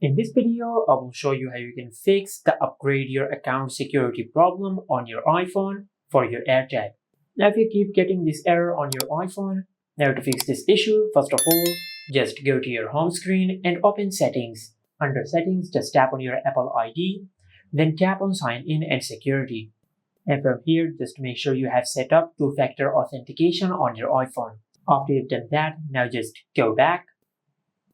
In this video, I will show you how you can fix the upgrade your account security problem on your iPhone for your AirTag. Now, if you keep getting this error on your iPhone, now to fix this issue, first of all, just go to your home screen and open Settings. Under Settings, just tap on your Apple ID, then tap on Sign In and Security. And from here, just make sure you have set up two-factor authentication on your iPhone. After you've done that, now just go back.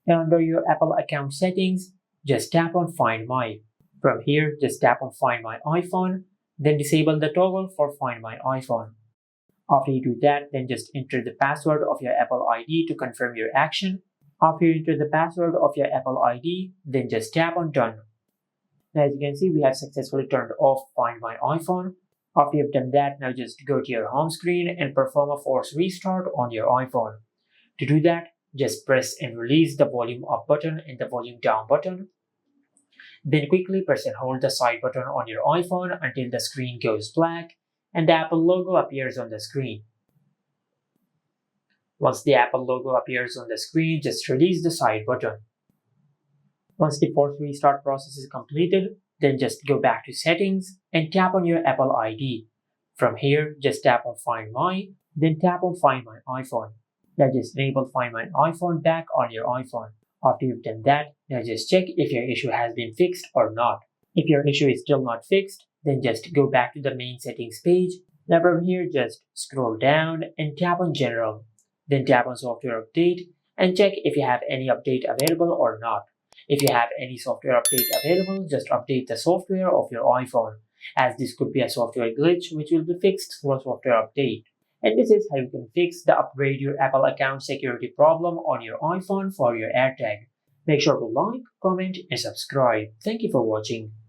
And under your Apple account settings, just tap on Find My. From here, just tap on Find My iPhone, then disable the toggle for Find My iPhone. After you do that, then just enter the password of your Apple ID to confirm your action. After you enter the password of your Apple ID, then just tap on Done. Now, as you can see, we have successfully turned off Find My iPhone. After you've done that, now just go to your home screen and perform a force restart on your iPhone. To do that, just press and release the volume up button and the volume down button. Then quickly press and hold the side button on your iPhone until the screen goes black and the Apple logo appears on the screen. Once the Apple logo appears on the screen, just release the side button. Once the force restart process is completed, then just go back to Settings and tap on your Apple ID. From here, just tap on Find My, then tap on Find My iPhone. Now just enable Find My iPhone back on your iPhone. After you've done that, now just check if your issue has been fixed or not. If your issue is still not fixed, then just go back to the main settings page. Now from here, just scroll down and tap on General. Then tap on Software Update and check if you have any update available or not. If you have any software update available, just update the software of your iPhone, as this could be a software glitch which will be fixed through a software update. And this is how you can fix the upgrade your Apple account security problem on your iPhone for your AirTag. Make sure to like, comment, and subscribe. Thank you for watching.